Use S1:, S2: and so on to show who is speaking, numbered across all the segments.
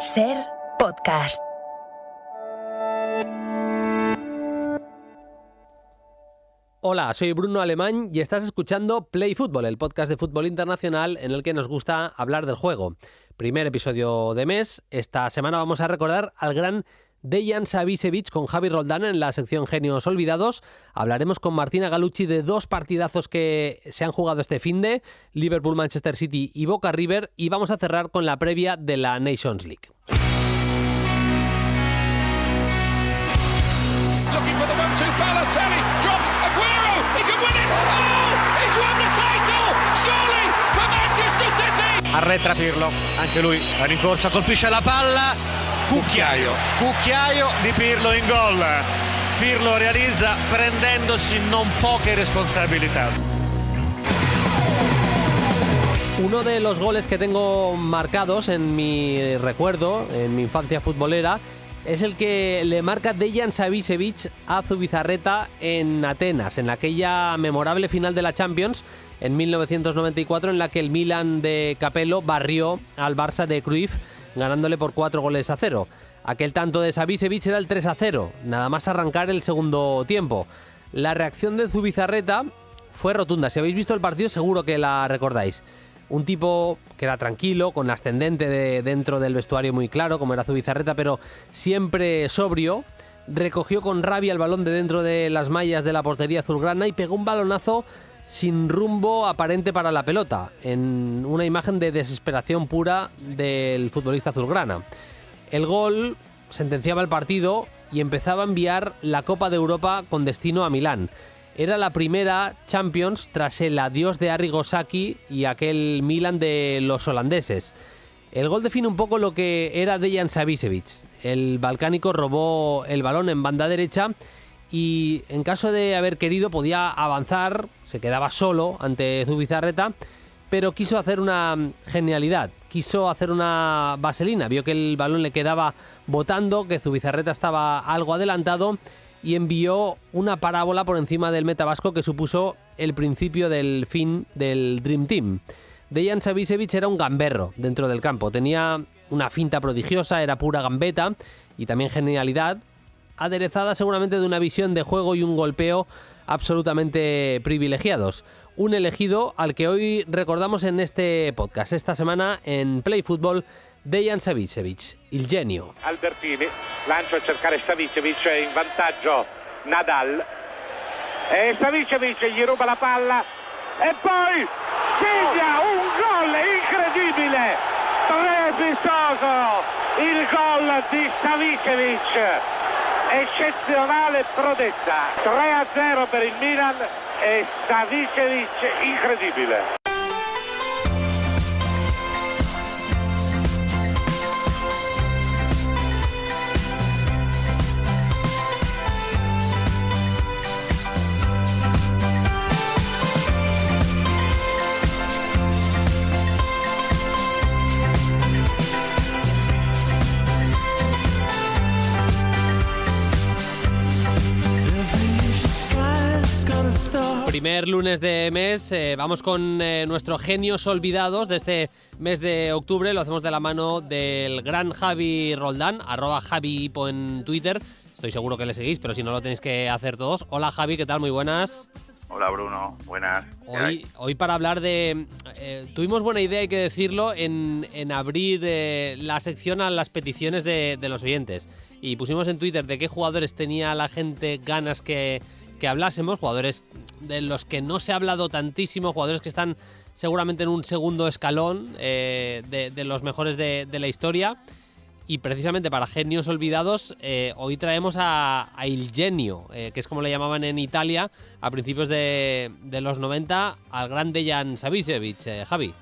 S1: Ser Podcast.
S2: Hola, soy Bruno Alemán y estás escuchando Play Fútbol, el podcast de fútbol internacional en el que nos gusta hablar del juego. Primer episodio de mes. Esta semana vamos a recordar al gran Dejan Savicevic con Javi Roldán en la sección Genios Olvidados. Hablaremos con Martina Galucci de dos partidazos que se han jugado este finde, Liverpool, Manchester City y Boca River, y vamos a cerrar con la previa de la Nations League.
S3: Looking for the 1-2, Balotelli drops Aguero, he can win it, oh, he's won the title, surely for Manchester City.
S4: Arretra Pirlo, anche lui la rincorsa, colpisce la palla, cucchiaio di Pirlo in gol. Pirlo realizza prendendosi non poche responsabilità.
S2: Uno de los goles que tengo marcados en mi recuerdo, en mi infancia futbolera, es el que le marca Dejan Savicevic a Zubizarreta en Atenas, en aquella memorable final de la Champions en 1994, en la que el Milan de Capello barrió al Barça de Cruyff, ganándole por 4-0. Aquel tanto de Savicevic era el 3-0, nada más arrancar el segundo tiempo. La reacción de Zubizarreta fue rotunda. Si habéis visto el partido seguro que la recordáis. Un tipo que era tranquilo, con ascendente dentro del vestuario muy claro, como era Zubizarreta, pero siempre sobrio. Recogió con rabia el balón de dentro de las mallas de la portería azulgrana y pegó un balonazo sin rumbo aparente para la pelota, en una imagen de desesperación pura del futbolista azulgrana. El gol sentenciaba el partido y empezaba a enviar la Copa de Europa con destino a Milán. Era la primera Champions tras el adiós de Arrigo Sacchi y aquel Milan de los holandeses. El gol define un poco lo que era Dejan Savicevic. El balcánico robó el balón en banda derecha y en caso de haber querido podía avanzar, se quedaba solo ante Zubizarreta, pero quiso hacer una genialidad, quiso hacer una vaselina. Vio que el balón le quedaba botando, que Zubizarreta estaba algo adelantado y envió una parábola por encima del meta vasco que supuso el principio del fin del Dream Team. Dejan Savicevic era un gamberro dentro del campo, tenía una finta prodigiosa, era pura gambeta y también genialidad, aderezada seguramente de una visión de juego y un golpeo absolutamente privilegiados. Un elegido al que hoy recordamos en este podcast, esta semana en Play Football, Dejan Savicevic, il genio.
S5: Albertini, lancio a cercare Savicevic, in vantaggio Nadal, e Savicevic gli ruba la palla e poi segna un gol incredibile, strepitoso il gol di Savicevic, eccezionale prodezza, 3-0 per il Milan e Savicevic incredibile.
S2: Primer lunes de mes, vamos con nuestros genios olvidados de este mes de octubre. Lo hacemos de la mano del gran Javi Roldán, @JaviHipo en Twitter. Estoy seguro que le seguís, pero si no lo tenéis que hacer todos. Hola Javi, ¿qué tal? Muy buenas.
S6: Hola Bruno, buenas.
S2: Hoy para hablar de... tuvimos buena idea, hay que decirlo, en abrir la sección a las peticiones de los oyentes. Y pusimos en Twitter de qué jugadores tenía la gente ganas que hablásemos, jugadores de los que no se ha hablado tantísimo, jugadores que están seguramente en un segundo escalón de los mejores de la historia. Y precisamente para genios olvidados, hoy traemos a Il Genio, que es como le llamaban en Italia a principios de los 90, al gran Dejan Savicevic. Javi.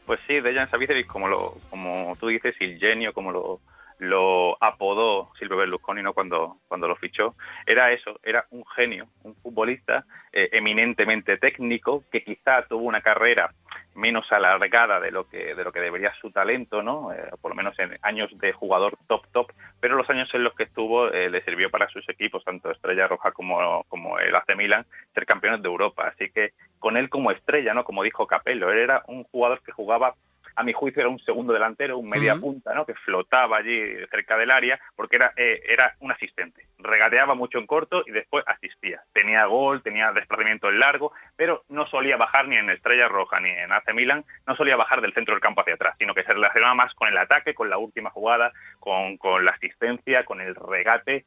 S6: Pues sí, Dejan Savicevic, como tú dices, Il Genio, como lo apodó Silvio Berlusconi, ¿no? cuando lo fichó, era eso, era un genio, un futbolista eminentemente técnico, que quizá tuvo una carrera menos alargada de lo que debería su talento, ¿no? Por lo menos en años de jugador top, pero los años en los que estuvo le sirvió para sus equipos, tanto Estrella Roja como el AC Milan, ser campeones de Europa. Así que con él como estrella, ¿no? Como dijo Capello, él era un jugador que jugaba a mi juicio era un segundo delantero, un media punta, ¿no? Que flotaba allí cerca del área, porque era un asistente. Regateaba mucho en corto y después asistía. Tenía gol, tenía desplazamiento en largo, pero no solía bajar ni en Estrella Roja ni en AC Milan, no solía bajar del centro del campo hacia atrás, sino que se relacionaba más con el ataque, con la última jugada, con la asistencia, con el regate,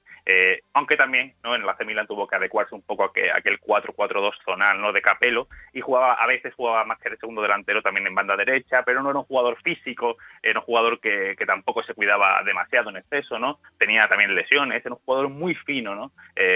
S6: aunque también, ¿no?, en el AC Milan tuvo que adecuarse un poco a aquel 4-4-2 zonal, ¿no?, de Capello, y a veces jugaba más que el segundo delantero también en banda derecha, pero no era un jugador físico, era un jugador que tampoco se cuidaba demasiado en exceso, ¿no? Tenía también lesiones, era un jugador muy fino, ¿no?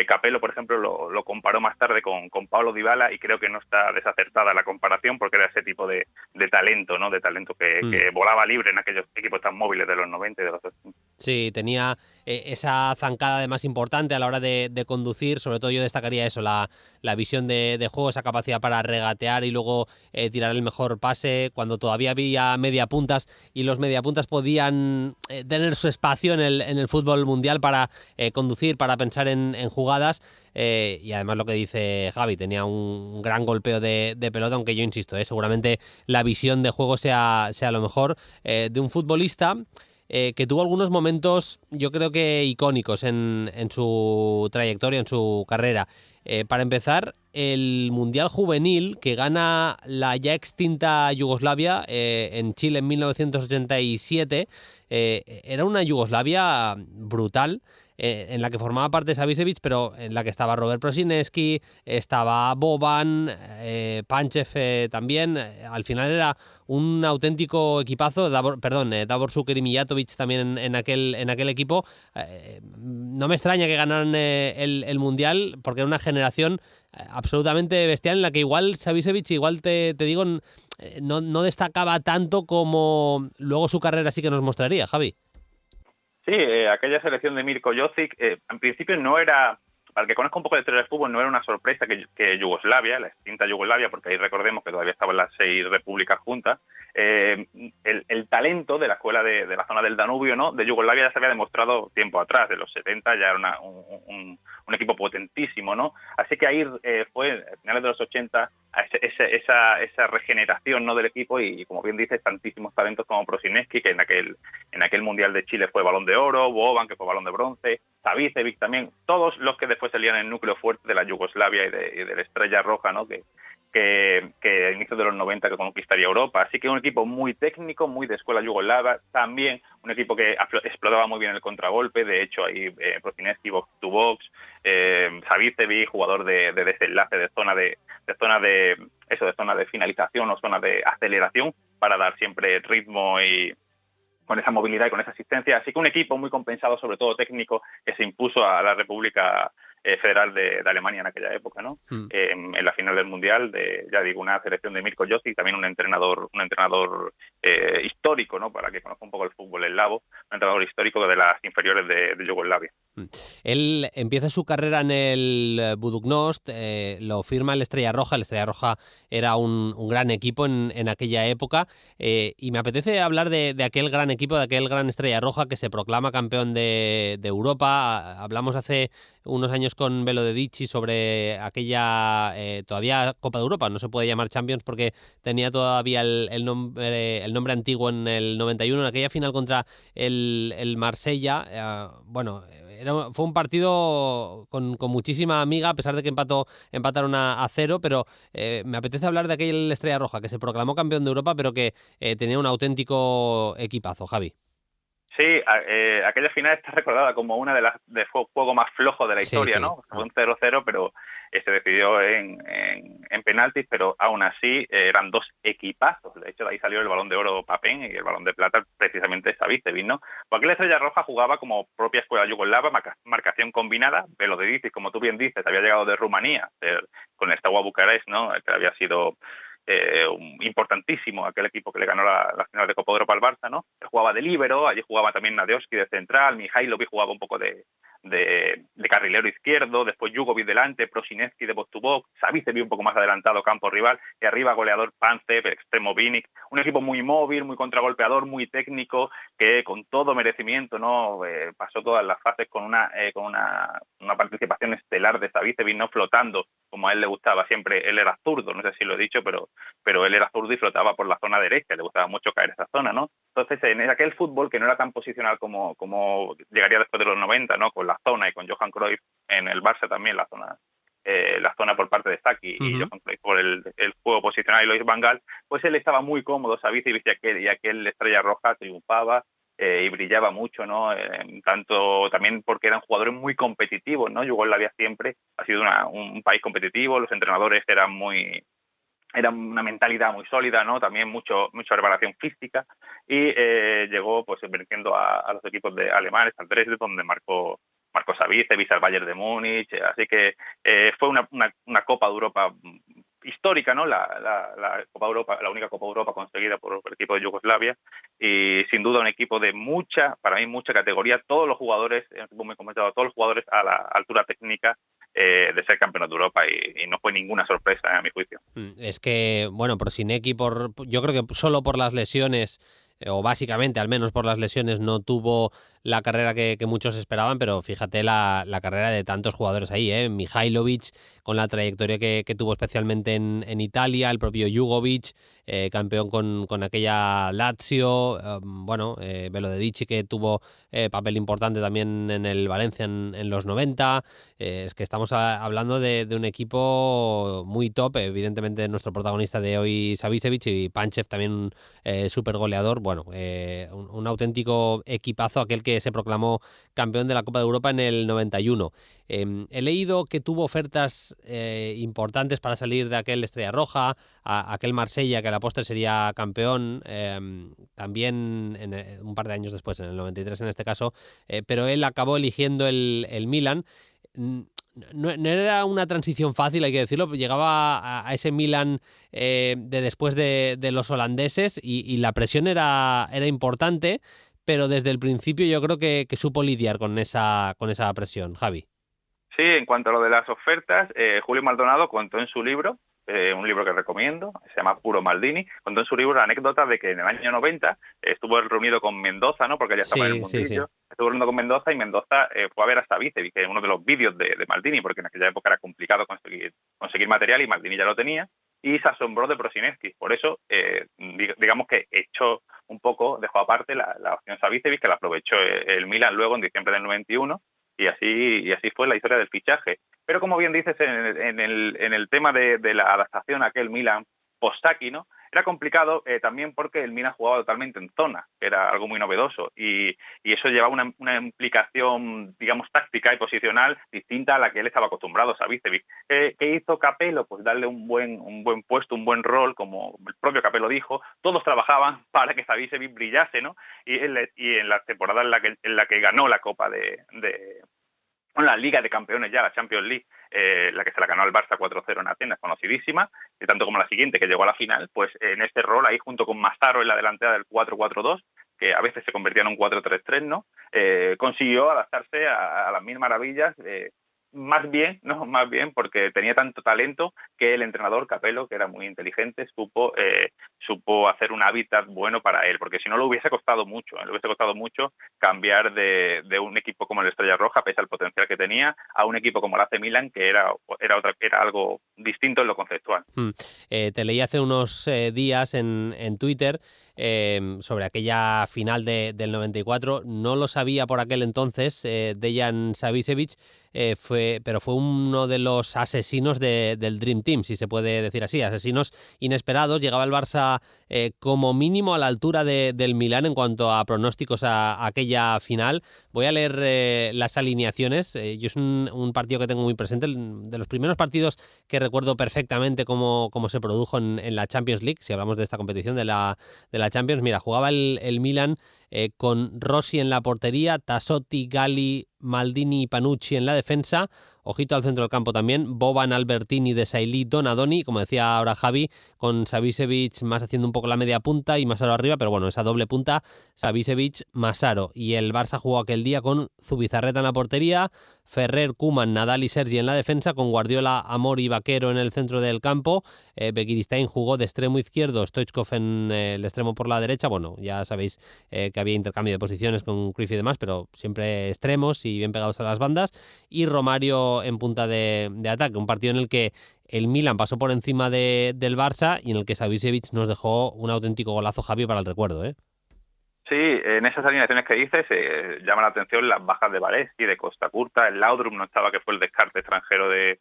S6: Capello, por ejemplo, lo comparó más tarde con Paulo Dybala, y creo que no está desacertada la comparación, porque era ese tipo de talento, ¿no? De talento que volaba libre en aquellos equipos tan móviles de los 90 y de los 80.
S2: Sí, tenía esa zancada además importante a la hora de conducir. Sobre todo yo destacaría eso, la visión de juego, esa capacidad para regatear y luego tirar el mejor pase cuando todavía había mediapuntas y los mediapuntas podían tener su espacio en el fútbol mundial para conducir, para pensar en jugadas. Y además lo que dice Javi, tenía un gran golpeo de pelota, aunque yo insisto, seguramente la visión de juego sea lo mejor de un futbolista que tuvo algunos momentos, yo creo que icónicos en su trayectoria, en su carrera. Para empezar, el Mundial Juvenil que gana la ya extinta Yugoslavia en Chile en 1987, era una Yugoslavia brutal, en la que formaba parte Savicevic, pero en la que estaba Robert Prosinecki, estaba Boban, Panchev también. Al final era un auténtico equipazo. Davor Šuker y Mijatovic también en aquel equipo. No me extraña que ganaran el Mundial, porque era una generación absolutamente bestial en la que igual Savicevic, igual te digo, no destacaba tanto como luego su carrera sí que nos mostraría, Javi.
S6: Sí, aquella selección de Mirko Josic, en principio no era, para el que conozca un poco de historia del fútbol, no era una sorpresa que Yugoslavia, la extinta Yugoslavia, porque ahí recordemos que todavía estaban las 6 repúblicas juntas, el talento de la escuela de la zona del Danubio, ¿no?, de Yugoslavia ya se había demostrado tiempo atrás, de los 70 ya era un equipo potentísimo, ¿no? Así que ahí fue, a finales de los 80, esa regeneración, ¿no?, del equipo, y como bien dices, tantísimos talentos como Prosinecki, que en aquel Mundial de Chile fue Balón de Oro, Boban, que fue Balón de Bronce, Savicevic también, todos los que después salían en el núcleo fuerte de la Yugoslavia y de la Estrella Roja, ¿no?, que a inicios de los 90 que conquistaría Europa. Así que un equipo muy técnico, muy de escuela yugoslava, también un equipo que explotaba muy bien el contragolpe. De hecho, ahí Prosinecki, box to box, Savicevic, jugador de desenlace, de zona de finalización o zona de aceleración, para dar siempre ritmo y con esa movilidad y con esa asistencia. Así que un equipo muy compensado, sobre todo técnico, que se impuso a la República Federal de Alemania en aquella época, ¿no? En la final del Mundial, ya digo, una selección de Mirko Josic, también un entrenador histórico, ¿no?, para que conozca un poco el fútbol eslavo, un entrenador histórico de las inferiores de Yugoslavia.
S2: Él empieza su carrera en el Budućnost, lo firma el Estrella Roja. El Estrella Roja era un gran equipo en aquella época, y me apetece hablar de aquel gran equipo, de aquel gran Estrella Roja que se proclama campeón de Europa. Hablamos hace unos años con Velo Dedici sobre aquella todavía Copa de Europa, no se puede llamar Champions porque tenía todavía el nombre antiguo en el 91, en aquella final contra el Marsella. Fue un partido con muchísima amiga, a pesar de que empataron a 0, pero me apetece hablar de aquel Estrella Roja que se proclamó campeón de Europa, pero que tenía un auténtico equipazo, Javi.
S6: Sí, aquella final está recordada como una de las de juego más flojo de la historia, sí. ¿No? Fue un 0-0, pero se decidió en penaltis, pero aún así eran dos equipazos. De hecho, de ahí salió el Balón de Oro Papen y el Balón de Plata precisamente Savicevic, ¿no? Porque la Estrella Roja jugaba como propia escuela yugoslava, marcación combinada. Velo Dedici, como tú bien dices, había llegado de Rumanía con el Steaua Bucarest, ¿no?, que había sido importantísimo aquel equipo que le ganó la final de Copa de Europa al Barça, ¿no? Él jugaba de líbero, allí jugaba también Nadejski de central, Mihailovic jugaba un poco de de carrilero izquierdo, después Jugovic delante, Prosinecki de box to box, Savicevic un poco más adelantado, campo rival, y arriba goleador Pancev, el extremo Vinic, un equipo muy móvil, muy contragolpeador, muy técnico, que con todo merecimiento, ¿no? Pasó todas las fases con una participación estelar de Savicevic, no flotando como a él le gustaba siempre. Él era zurdo, no sé si lo he dicho, pero él era zurdo y flotaba por la zona derecha, le gustaba mucho caer esa zona, ¿no? Entonces, en aquel fútbol que no era tan posicional como llegaría después de los 90, ¿no? Con la zona y con Johan Cruyff en el Barça también, la zona por parte de Saki y Johan Cruyff por el juego posicional y Louis van Gaal, pues él estaba muy cómodo, Savicevic, y aquel Estrella Roja triunfaba y brillaba mucho, ¿no? Tanto también porque eran jugadores muy competitivos, ¿no? Yugoslavia siempre ha sido un país competitivo, los entrenadores eran una mentalidad muy sólida, ¿no? También mucha preparación física, y llegó pues venciendo a los equipos de alemanes, al Dresde, donde marcó Savicevic, al Bayern de Múnich, así que fue una Copa de Europa histórica, ¿no? La Copa de Europa, la única Copa de Europa conseguida por el equipo de Yugoslavia, y sin duda un equipo de para mí mucha categoría, todos los jugadores, muy comentado, todos los jugadores a la altura técnica de ser campeones de Europa, y no fue ninguna sorpresa a mi juicio.
S2: Es que, bueno, Prosinecki, yo creo que solo por las lesiones, o básicamente al menos por las lesiones, no tuvo la carrera que muchos esperaban, pero fíjate la carrera de tantos jugadores ahí, ¿eh? Mihajlovic, con la trayectoria que tuvo especialmente en Italia, el propio Jugovic, campeón con aquella Lazio, Belodedici, que tuvo papel importante también en el Valencia en los 90. Es que estamos hablando de un equipo muy top, evidentemente nuestro protagonista de hoy, Savicevic, y Panchev también súper goleador. Bueno, un auténtico equipazo, aquel que se proclamó campeón de la Copa de Europa en el 91. He leído que tuvo ofertas importantes para salir de aquel Estrella Roja, aquel Marsella, que a la postre sería campeón, también un par de años después, en el 93 en este caso, pero él acabó eligiendo el Milan. No era una transición fácil, hay que decirlo. Llegaba a ese Milan de después de los holandeses, y la presión era importante, pero desde el principio yo creo que supo lidiar con esa presión. Javi.
S6: Sí, en cuanto a lo de las ofertas, Julio Maldonado contó en su libro, un libro que recomiendo, se llama Puro Maldini, contó en su libro la anécdota de que en el año 90 estuvo reunido con Mendoza, ¿no? Porque ya estaba en el mundillo. Sí. Estuvo reunido con Mendoza, y Mendoza fue a ver a Savicevic, que es uno de los vídeos de Maldini, porque en aquella época era complicado conseguir material, y Maldini ya lo tenía, y se asombró de Prosinecki. Por eso, digamos que dejó aparte la opción Savicevic, que la aprovechó el Milan luego en diciembre del 91, y así fue la historia del fichaje. Pero como bien dices, en el tema de la adaptación a aquel Milan post-Saki, ¿no? Era complicado también porque el Milan jugaba totalmente en zona, que era algo muy novedoso, y eso llevaba una implicación, digamos, táctica y posicional distinta a la que él estaba acostumbrado, Savicevic. ¿Qué hizo Capello? Pues darle un buen puesto, un buen rol, como el propio Capello dijo. Todos trabajaban para que Savicevic brillase, ¿no? Y en la temporada en la que ganó la Copa la Liga de Campeones, ya la Champions League, la que se la ganó al Barça 4-0 en Atenas, conocidísima, y tanto como la siguiente, que llegó a la final, pues en este rol ahí junto con Massaro en la delantera del 4-4-2, que a veces se convertía en un 4-3-3, ¿no? Consiguió adaptarse a las mil maravillas, más bien porque tenía tanto talento que el entrenador Capello, que era muy inteligente, supo hacer un hábitat bueno para él, porque si no le hubiese costado mucho cambiar de un equipo como el Estrella Roja, pese al potencial que tenía, a un equipo como el AC Milan, que era algo distinto en lo conceptual.
S2: Te leí hace unos días en Twitter sobre aquella final del 94. No lo sabía por aquel entonces Dejan Savicevic, pero fue uno de los asesinos del Dream Team, si se puede decir así, asesinos inesperados. Llegaba el Barça como mínimo a la altura del Milán en cuanto a pronósticos a aquella final. Voy a leer las alineaciones. Yo es un partido que tengo muy presente, de los primeros partidos que recuerdo perfectamente cómo se produjo en la Champions League, si hablamos de esta competición de la Champions. Mira, jugaba el Milan con Rossi en la portería, Tassotti, Galli, Maldini y Panucci en la defensa. Ojito al centro del campo también, Boban, Albertini, Desailly, Donadoni, como decía ahora Javi, con Savicevic más haciendo un poco la media punta y Masaro arriba, pero bueno, esa doble punta, Savicevic, Masaro. Y el Barça jugó aquel día con Zubizarreta en la portería, Ferrer, Koeman, Nadal y Sergi en la defensa, con Guardiola, Amor y Vaquero en el centro del campo. Begiristain jugó de extremo izquierdo, Stoichkov en el extremo por la derecha. Bueno, ya sabéis que había intercambio de posiciones con Cruyff y demás, pero siempre extremos y bien pegados a las bandas. Y Romario en punta de ataque, un partido en el que el Milan pasó por encima del Barça y en el que Savicevic nos dejó un auténtico golazo, Javi, para el recuerdo, ¿eh?
S6: Sí, en esas alineaciones que dices llama la atención las bajas de Valeschi, de Costa Curta, el Laudrup no estaba, que fue el descarte extranjero de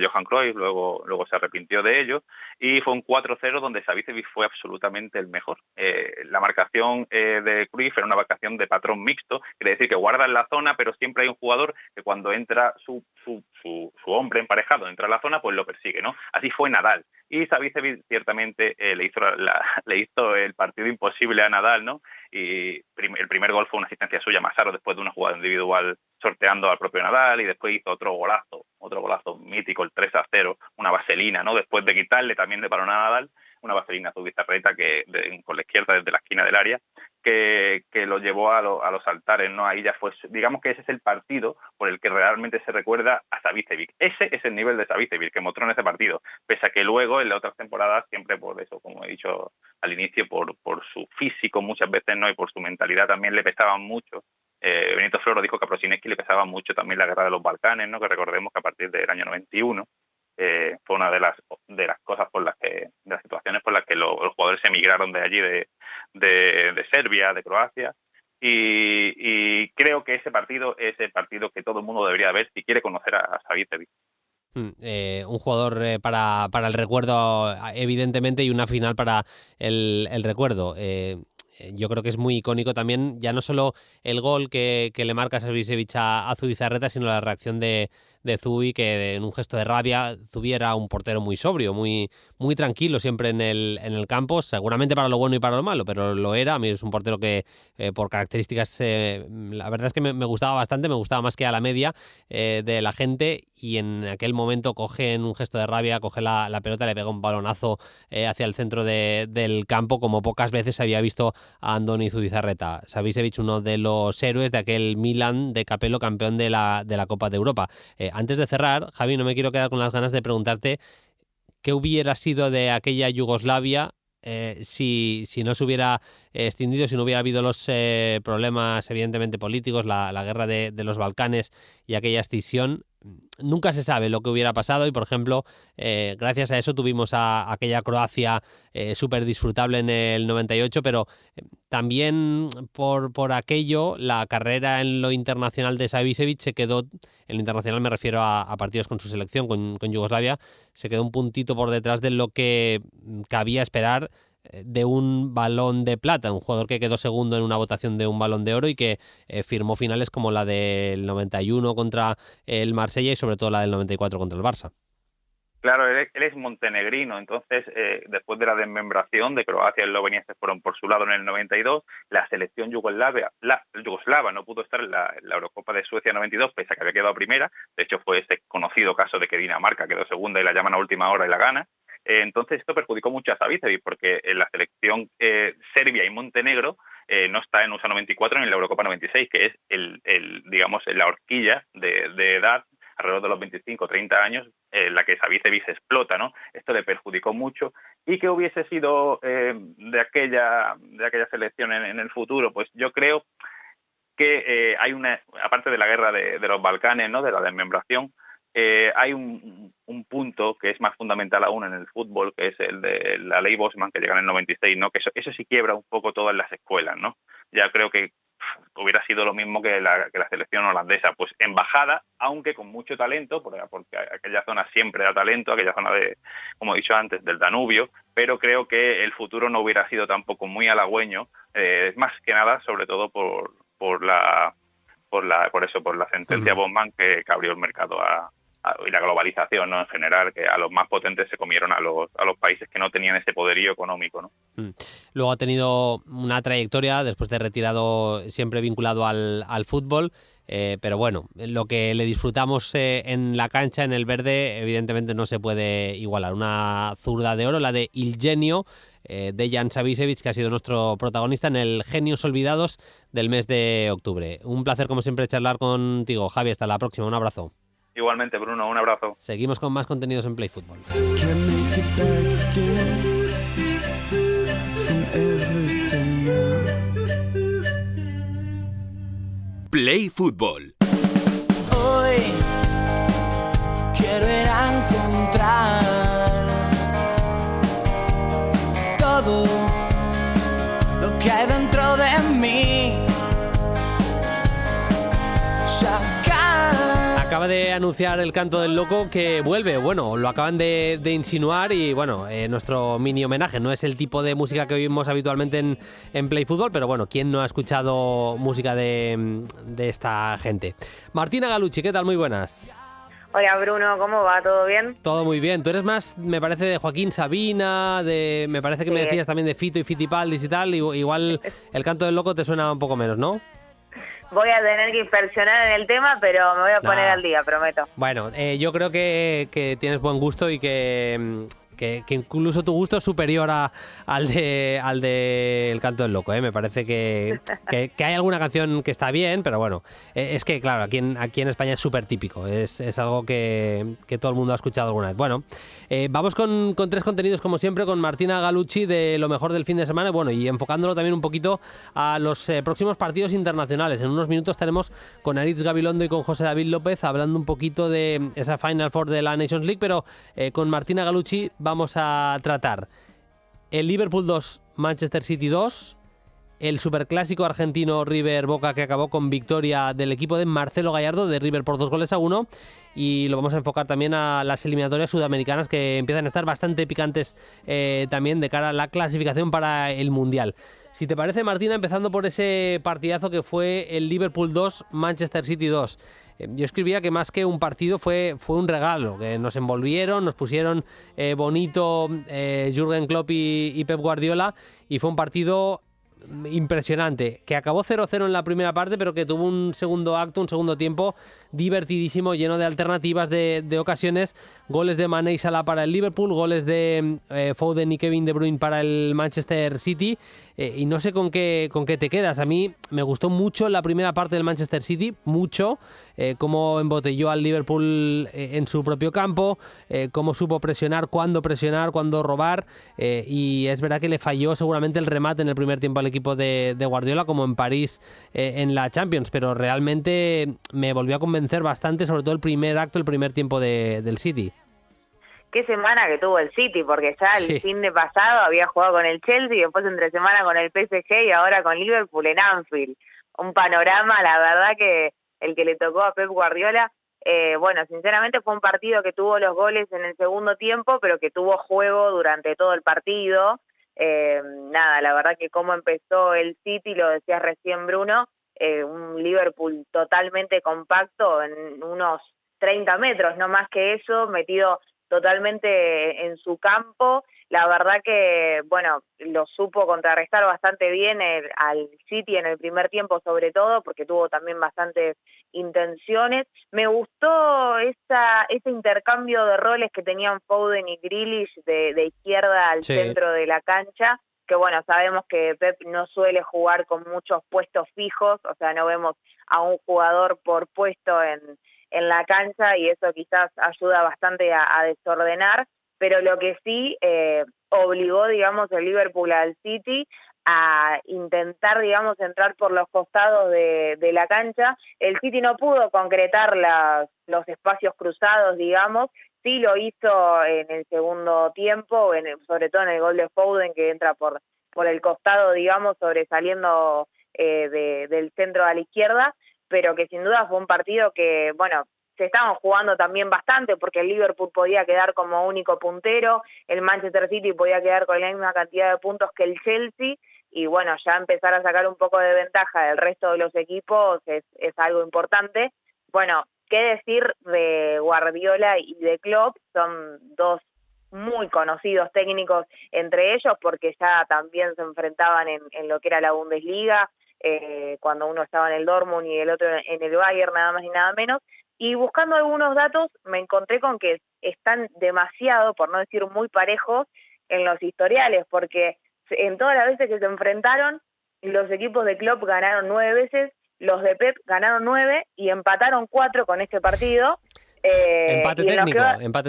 S6: Johan Cruyff, luego se arrepintió de ello, y fue un 4-0 donde Savicevic fue absolutamente el mejor. La marcación de Cruyff era una marcación de patrón mixto, quiere decir que guarda en la zona, pero siempre hay un jugador que cuando entra su hombre emparejado, entra a la zona, pues lo persigue, ¿no? Así fue Nadal. Y Savicevic ciertamente le hizo el partido imposible a Nadal, ¿no? Y el primer gol fue una asistencia suya, Masaro, después de una jugada individual sorteando al propio Nadal, y después hizo otro golazo mítico, el 3-0, una vaselina, ¿no? Después de quitarle también de balón a Nadal, una vaselina Zubizarreta con la izquierda desde la esquina del área, que lo llevó a los altares, ¿no? Ahí ya fue, digamos que ese es el partido por el que realmente se recuerda a Savicevic. Ese es el nivel de Savicevic que mostró en ese partido, pese a que luego en las otras temporadas, siempre por eso, como he dicho al inicio, por su físico muchas veces, ¿no? Y por su mentalidad también le pesaba mucho. Benito Floro dijo que a Prosineski le pesaba mucho también la guerra de los Balcanes, ¿no? Que recordemos que a partir del año 91 fue una de las cosas de las situaciones por las que los jugadores emigraron de allí, de Serbia, de Croacia, y creo que ese partido es el partido que todo el mundo debería ver si quiere conocer a Savicevic.
S2: Un jugador para el recuerdo, evidentemente, y una final para el recuerdo. Yo creo que es muy icónico también, ya no solo el gol que le marca Savicevic a Zubizarreta, sino la reacción de Zubi, que en un gesto de rabia, Zubi era un portero muy sobrio, muy tranquilo siempre en el campo, seguramente para lo bueno y para lo malo, pero lo era. A mí es un portero que por características, la verdad es que me gustaba bastante, me gustaba más que a la media de la gente, y en aquel momento coge, en un gesto de rabia, coge la pelota, le pega un balonazo hacia el centro del campo, como pocas veces había visto a Andoni Zubizarreta. Savicevic, uno de los héroes de aquel Milan de Capello, campeón de la Copa de Europa. Antes de cerrar, Javi, no me quiero quedar con las ganas de preguntarte qué hubiera sido de aquella Yugoslavia si no se hubiera extendido, si no hubiera habido los problemas evidentemente políticos, la guerra de los Balcanes y aquella escisión. Nunca se sabe lo que hubiera pasado y, por ejemplo, gracias a eso tuvimos a aquella Croacia súper disfrutable en el 98, pero también por aquello la carrera en lo internacional de Savicevic se quedó, en lo internacional me refiero a partidos con su selección, con Yugoslavia, se quedó un puntito por detrás de lo que cabía esperar de un Balón de Plata, un jugador que quedó segundo en una votación de un Balón de Oro y que firmó finales como la del 91 contra el Marsella y sobre todo la del 94 contra el Barça.
S6: Claro, él es montenegrino, entonces después de la desmembración de Croacia y Eslovenia se fueron por su lado en el 92, la selección yugoslava no pudo estar en la Eurocopa de Suecia 92, pese a que había quedado primera. De hecho fue ese conocido caso de que Dinamarca quedó segunda y la llaman a última hora y la gana. Entonces esto perjudicó mucho a Savicevic porque en la selección Serbia y Montenegro no está en USA 94 ni en la Eurocopa 96, que es digamos la horquilla de edad alrededor de los 25 o 30 años, la que Savicevic explota, ¿no? Esto le perjudicó mucho. ¿Y qué hubiese sido de aquella selección en el futuro? Pues yo creo que hay aparte de la guerra de los Balcanes, ¿no? De la desmembración, hay un punto que es más fundamental aún en el fútbol, que es el de la ley Bosman, que llega en el 96, ¿no? Que eso sí quiebra un poco todas las escuelas, ¿no? Ya creo que hubiera sido lo mismo que la selección holandesa, pues embajada, aunque con mucho talento, porque aquella zona siempre da talento, aquella zona como he dicho antes, del Danubio, pero creo que el futuro no hubiera sido tampoco muy halagüeño, más que nada, sobre todo por la sentencia Bosman que abrió el mercado a y la globalización, ¿no? En general, que a los más potentes se comieron a los países que no tenían ese poderío económico, ¿no?
S2: Luego ha tenido una trayectoria, después de retirado, siempre vinculado al fútbol, pero bueno, lo que le disfrutamos en la cancha, en el verde, evidentemente no se puede igualar. Una zurda de oro, la de Il Genio, Dejan Savicevic, que ha sido nuestro protagonista en el Genios Olvidados del mes de octubre. Un placer, como siempre, charlar contigo, Javi. Hasta la próxima. Un abrazo.
S6: Igualmente, Bruno, un abrazo.
S2: Seguimos con más contenidos en Play Fútbol.
S1: Play Fútbol.
S7: Hoy quiero ir a encontrar todo lo que hay dentro de mí.
S2: Acaba de anunciar el Canto del Loco que vuelve. Bueno, lo acaban de insinuar y bueno, nuestro mini homenaje. No es el tipo de música que oímos habitualmente en Play Fútbol, pero bueno, ¿quién no ha escuchado música de esta gente? Martina Galucci, ¿qué tal? Muy buenas.
S8: Hola Bruno, ¿cómo va? ¿Todo bien?
S2: Todo muy bien. Tú eres más, me parece, de Joaquín Sabina, me parece que me decías también de Fito y Fitipaldis y tal. Igual el Canto del Loco te suena un poco menos, ¿no?
S8: Voy a tener que inflexionar en el tema, pero me voy a poner al día, prometo.
S2: Bueno, yo creo que tienes buen gusto y que incluso tu gusto es superior al de El Canto del Loco, ¿eh? Me parece que hay alguna canción que está bien, pero bueno, es que claro, aquí en España es súper típico, es algo que todo el mundo ha escuchado alguna vez. Bueno, vamos con tres contenidos como siempre, con Martina Galucci de lo mejor del fin de semana, bueno, y enfocándolo también un poquito a los próximos partidos internacionales. En unos minutos estaremos con Aritz Gabilondo y con José David López hablando un poquito de esa Final Four de la Nations League, pero con Martina Galucci vamos a tratar el Liverpool 2, Manchester City 2, el superclásico argentino River Boca, que acabó con victoria del equipo de Marcelo Gallardo de River por 2-1, y lo vamos a enfocar también a las eliminatorias sudamericanas, que empiezan a estar bastante picantes también de cara a la clasificación para el Mundial. Si te parece, Martina, empezando por ese partidazo que fue el Liverpool 2, Manchester City 2. Yo escribía que más que un partido fue un regalo, que nos envolvieron, nos pusieron bonito Jürgen Klopp y Pep Guardiola, y fue un partido impresionante, que acabó 0-0 en la primera parte, pero que tuvo un segundo acto, un segundo tiempo divertidísimo, lleno de alternativas, de ocasiones, goles de Mané y Salah para el Liverpool, goles de Foden y Kevin De Bruyne para el Manchester City, y no sé con qué te quedas. A mí me gustó mucho la primera parte del Manchester City, mucho, cómo embotelló al Liverpool en su propio campo, cómo supo presionar, cuándo robar, y es verdad que le falló seguramente el remate en el primer tiempo al equipo de Guardiola, como en París en la Champions, pero realmente me volvió a convencer bastante, sobre todo el primer acto, el primer tiempo del City.
S8: Qué semana que tuvo el City, porque ya el fin de pasado había jugado con el Chelsea, después entre semana con el PSG y ahora con Liverpool en Anfield. Un panorama, la verdad, que el que le tocó a Pep Guardiola. Bueno, sinceramente fue un partido que tuvo los goles en el segundo tiempo, pero que tuvo juego durante todo el partido. Nada, la verdad que cómo empezó el City, lo decías recién Bruno, un Liverpool totalmente compacto en unos 30 metros, no más que eso, metido totalmente en su campo. La verdad que, bueno, lo supo contrarrestar bastante bien al City en el primer tiempo, sobre todo, porque tuvo también bastantes intenciones. Me gustó ese intercambio de roles que tenían Foden y Grealish de izquierda al centro de la cancha, que bueno, sabemos que Pep no suele jugar con muchos puestos fijos, o sea, no vemos a un jugador por puesto en la cancha, y eso quizás ayuda bastante a desordenar, pero lo que sí obligó, digamos, el Liverpool al City a intentar, digamos, entrar por los costados de la cancha. El City no pudo concretar los espacios cruzados, digamos, sí lo hizo en el segundo tiempo, sobre todo en el gol de Foden, que entra por el costado, digamos, sobresaliendo del centro a la izquierda, pero que sin duda fue un partido que, bueno, se estaban jugando también bastante, porque el Liverpool podía quedar como único puntero, el Manchester City podía quedar con la misma cantidad de puntos que el Chelsea, y bueno, ya empezar a sacar un poco de ventaja del resto de los equipos es algo importante. Bueno, qué decir de Guardiola y de Klopp, son dos muy conocidos técnicos entre ellos, porque ya también se enfrentaban en lo que era la Bundesliga, cuando uno estaba en el Dortmund y el otro en el Bayern, nada más y nada menos. Y buscando algunos datos me encontré con que están demasiado, por no decir muy parejos, en los historiales, porque en todas las veces que se enfrentaron, los equipos de Klopp ganaron 9 veces, los de Pep ganaron 9 y empataron 4 con este partido.
S2: Empate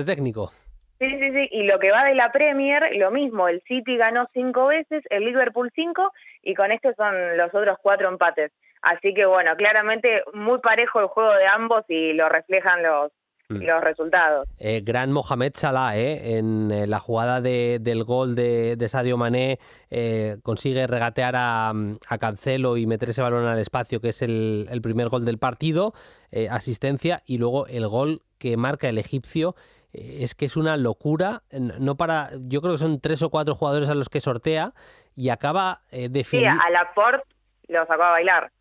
S2: técnico.
S8: Sí, y lo que va de la Premier, lo mismo, el City ganó 5 veces, el Liverpool 5, y con esto son los otros 4 empates. Así que bueno, claramente muy parejo el juego de ambos y lo reflejan los resultados.
S2: Gran Mohamed Salah, en la jugada del gol de Sadio Mané, consigue regatear a Cancelo y meter ese balón al espacio, que es el primer gol del partido, asistencia, y luego el gol que marca el egipcio. Es que es una locura, yo creo que son 3 o 4 jugadores a los que sortea y acaba definiendo.
S8: Sí, a Laporte lo sacó a bailar.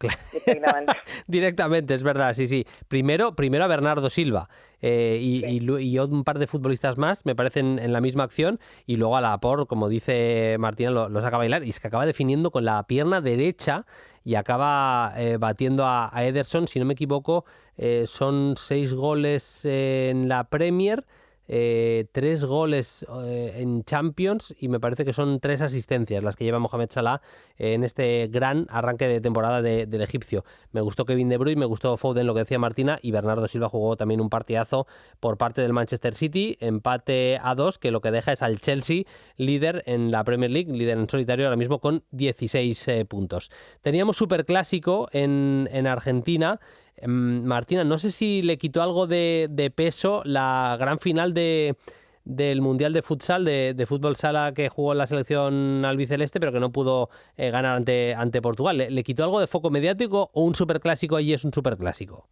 S2: Directamente, es verdad, sí. Primero a Bernardo Silva y un par de futbolistas más, me parecen, en la misma acción, y luego a Laporte, como dice Martina, lo saca a bailar, y es que acaba definiendo con la pierna derecha y acaba batiendo a Ederson. Si no me equivoco, son 6 goles en la Premier, 3 goles en Champions, y me parece que son 3 asistencias las que lleva Mohamed Salah en este gran arranque de temporada del egipcio. Me gustó Kevin De Bruyne, me gustó Foden, lo que decía Martina, y Bernardo Silva jugó también un partidazo por parte del Manchester City. Empate a 2, que lo que deja es al Chelsea líder en la Premier League, líder en solitario ahora mismo con 16 puntos. Teníamos superclásico en Argentina. Martina, no sé si le quitó algo de peso la gran final del Mundial de Futsal, de fútbol sala, que jugó en la selección albiceleste, pero que no pudo ganar ante Portugal. ¿Le quitó algo de foco mediático, o un superclásico allí es un superclásico?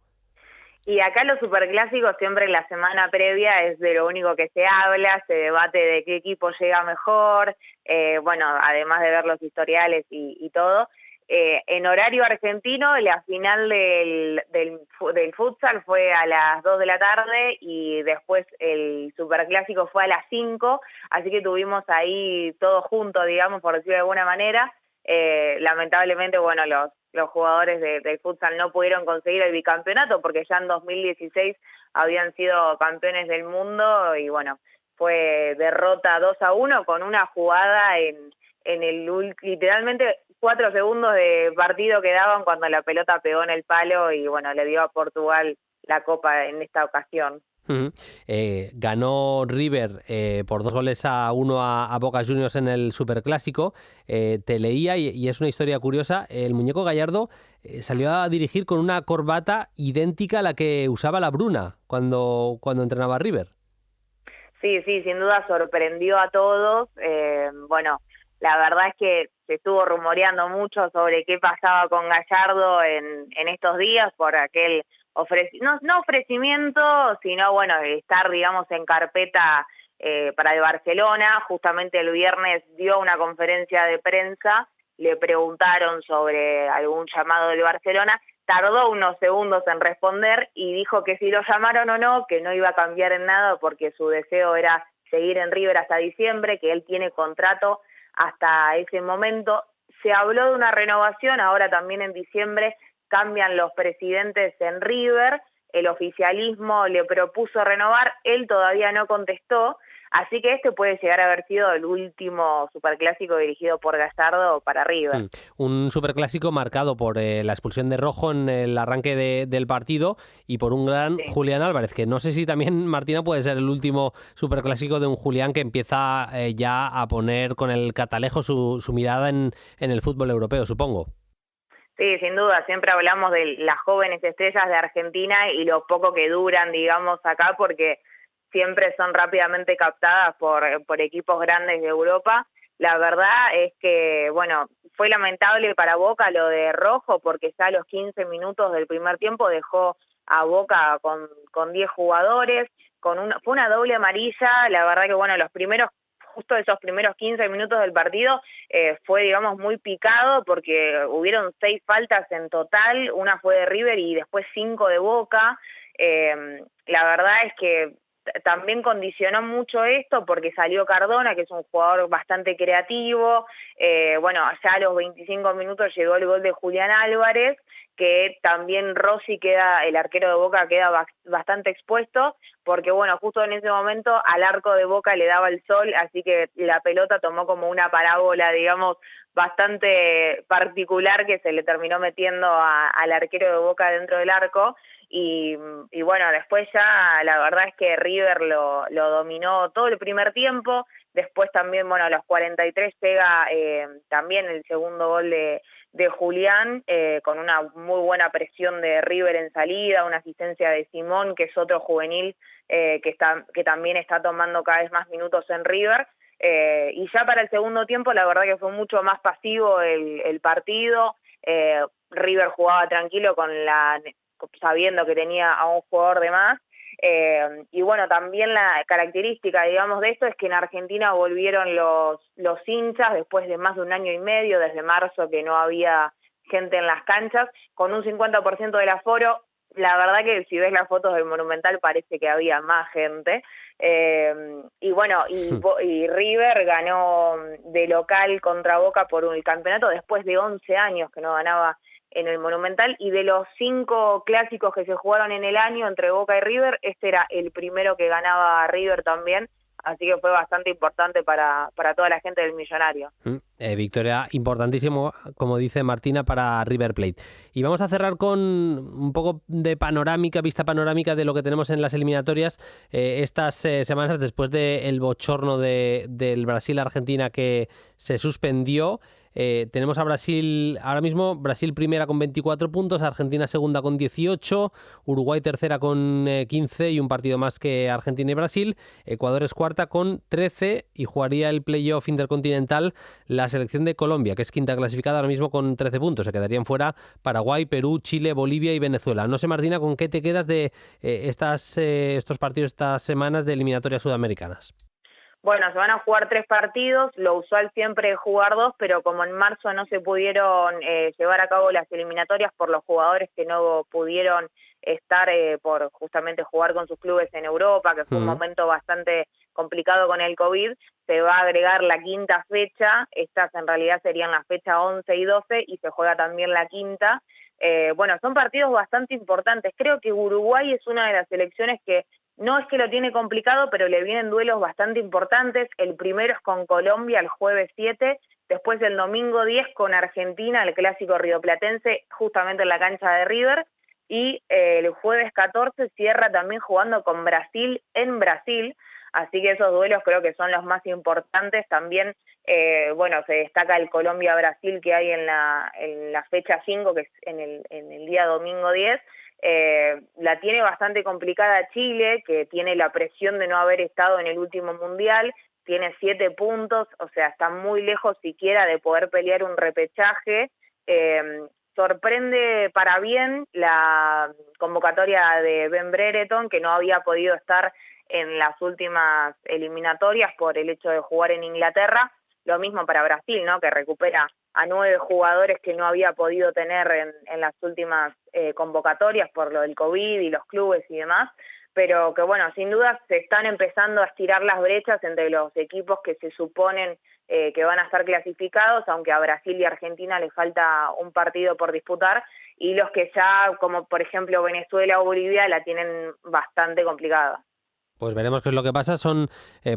S8: Y acá los superclásicos siempre en la semana previa es de lo único que se habla, se debate de qué equipo llega mejor, bueno, además de ver los historiales y todo. En horario argentino, la final del futsal fue a las 2 de la tarde y después el superclásico fue a las 5, así que tuvimos ahí todo junto, digamos, por decirlo de alguna manera. Lamentablemente, bueno, los jugadores del futsal no pudieron conseguir el bicampeonato porque ya en 2016 habían sido campeones del mundo y bueno, fue derrota 2-1 con una jugada en literalmente 4 segundos de partido quedaban cuando la pelota pegó en el palo y bueno, le dio a Portugal la copa en esta ocasión.
S2: Ganó River por 2-1 a Boca Juniors en el Superclásico. Te leía, y es una historia curiosa, el muñeco Gallardo salió a dirigir con una corbata idéntica a la que usaba la Bruna cuando entrenaba a River.
S8: Sí, sin duda sorprendió a todos. Bueno, la verdad es que se estuvo rumoreando mucho sobre qué pasaba con Gallardo en estos días por aquel no ofrecimiento, sino bueno, estar, digamos, en carpeta para el Barcelona. Justamente el viernes dio una conferencia de prensa, le preguntaron sobre algún llamado del Barcelona, tardó unos segundos en responder y dijo que si lo llamaron o no, que no iba a cambiar en nada porque su deseo era seguir en River hasta diciembre, que él tiene contrato hasta ese momento. Se habló de una renovación, ahora también en diciembre cambian los presidentes en River, el oficialismo le propuso renovar, él todavía no contestó, así que este puede llegar a haber sido el último superclásico dirigido por Gallardo para River.
S2: Un superclásico marcado por la expulsión de Rojo en el arranque del partido y por un gran Julián Álvarez, que no sé si también, Martina, puede ser el último superclásico de un Julián que empieza ya a poner con el catalejo su mirada en el fútbol europeo, supongo.
S8: Sí, sin duda, siempre hablamos de las jóvenes estrellas de Argentina y lo poco que duran, digamos, acá, porque siempre son rápidamente captadas por equipos grandes de Europa. La verdad es que, bueno, fue lamentable para Boca lo de Rojo, porque ya a los 15 minutos del primer tiempo dejó a Boca con 10 jugadores, fue una doble amarilla. La verdad que, bueno, justo esos primeros 15 minutos del partido fue, digamos, muy picado porque hubieron 6 faltas en total, una fue de River y después 5 de Boca, La verdad es que también condicionó mucho esto porque salió Cardona, que es un jugador bastante creativo. Bueno, ya a los 25 minutos llegó el gol de Julián Álvarez, que también Rossi el arquero de Boca queda bastante expuesto, porque bueno, justo en ese momento al arco de Boca le daba el sol, así que la pelota tomó como una parábola, digamos, bastante particular, que se le terminó metiendo al arquero de Boca dentro del arco. Y bueno, después ya la verdad es que River lo dominó todo el primer tiempo. Después también, bueno, a los 43 pega también el segundo gol de Julián, con una muy buena presión de River en salida, una asistencia de Simón, que es otro juvenil que también está tomando cada vez más minutos en River. Y ya para el segundo tiempo la verdad que fue mucho más pasivo el partido. River jugaba tranquilo sabiendo que tenía a un jugador de más. Y bueno, también la característica, digamos, de esto es que en Argentina volvieron los hinchas después de más de 1 año y medio, desde marzo que no había gente en las canchas, con un 50% del aforo. La verdad que si ves las fotos del Monumental parece que había más gente. Y bueno, y River ganó de local contra Boca por el campeonato después de 11 años que no ganaba en el Monumental, y de los 5 clásicos que se jugaron en el año entre Boca y River, este era el primero que ganaba River también, así que fue bastante importante para toda la gente del Millonario.
S2: Victoria importantísimo, como dice Martina, para River Plate. Y vamos a cerrar con un poco de vista panorámica de lo que tenemos en las eliminatorias estas semanas después del bochorno del Brasil-Argentina que se suspendió. Tenemos a Brasil ahora mismo, Brasil primera con 24 puntos, Argentina segunda con 18, Uruguay tercera con 15 y un partido más que Argentina y Brasil, Ecuador es cuarta con 13 y jugaría el playoff intercontinental la selección de Colombia, que es quinta clasificada ahora mismo con 13 puntos. Se quedarían fuera Paraguay, Perú, Chile, Bolivia y Venezuela. No sé, Martina, ¿con qué te quedas de estos partidos, estas semanas de eliminatorias sudamericanas?
S8: Bueno, se van a jugar 3 partidos, lo usual siempre es jugar 2, pero como en marzo no se pudieron llevar a cabo las eliminatorias por los jugadores que no pudieron estar por justamente jugar con sus clubes en Europa, que fue un momento bastante complicado con el COVID, se va a agregar la 5ª fecha, estas en realidad serían las fechas 11 y 12, y se juega también la 5ª. Bueno, son partidos bastante importantes. Creo que Uruguay es una de las selecciones que no es que lo tiene complicado, pero le vienen duelos bastante importantes. El primero es con Colombia el jueves 7, después el domingo 10 con Argentina, el clásico rioplatense, justamente en la cancha de River, y el jueves 14 cierra también jugando con Brasil en Brasil, así que esos duelos creo que son los más importantes. También, bueno, se destaca el Colombia-Brasil que hay en la fecha 5, que es en el día domingo 10, la tiene bastante complicada Chile, que tiene la presión de no haber estado en el último mundial, tiene 7 puntos, o sea, está muy lejos siquiera de poder pelear un repechaje. Sorprende para bien la convocatoria de Ben Brereton, que no había podido estar en las últimas eliminatorias por el hecho de jugar en Inglaterra. Lo mismo para Brasil, ¿no?, que recupera a 9 jugadores que no había podido tener en las últimas convocatorias por lo del COVID y los clubes y demás, pero que bueno, sin duda se están empezando a estirar las brechas entre los equipos que se suponen que van a estar clasificados, aunque a Brasil y Argentina les falta un partido por disputar, y los que ya, como por ejemplo Venezuela o Bolivia, la tienen bastante complicada.
S2: Pues veremos qué es lo que pasa. Son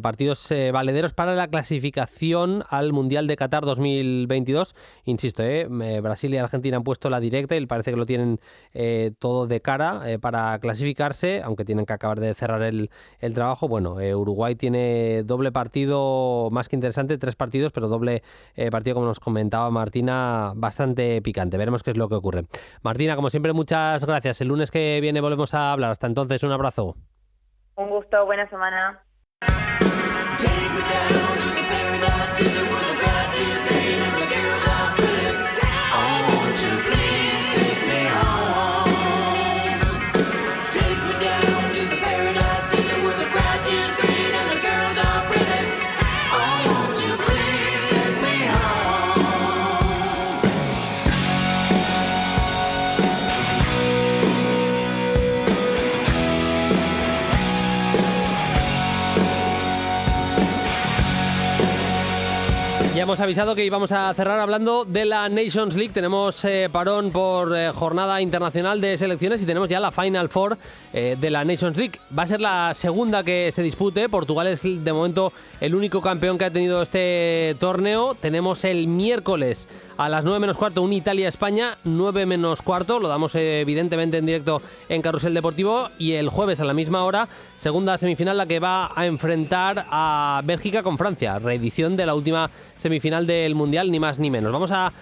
S2: partidos valederos para la clasificación al Mundial de Qatar 2022. Insisto, Brasil y Argentina han puesto la directa y parece que lo tienen todo de cara para clasificarse, aunque tienen que acabar de cerrar el trabajo. Bueno, Uruguay tiene doble partido más que interesante, 3 partidos, pero doble partido, como nos comentaba Martina, bastante picante. Veremos qué es lo que ocurre. Martina, como siempre, muchas gracias. El lunes que viene volvemos a hablar. Hasta entonces, un abrazo.
S8: Un gusto, buena semana.
S2: hemos avisado que íbamos a cerrar hablando de la Nations League. Tenemos parón por jornada internacional de selecciones y tenemos ya la Final Four de la Nations League. Va a ser la segunda que se dispute. Portugal es de momento el único campeón que ha tenido este torneo. Tenemos el miércoles a las 9 menos cuarto un Italia-España, 9 menos cuarto. Lo damos evidentemente en directo en Carrusel Deportivo. Y el jueves a la misma hora, segunda semifinal, la que va a enfrentar a Bélgica con Francia. Reedición de la última semifinal del Mundial, ni más ni menos. Vamos a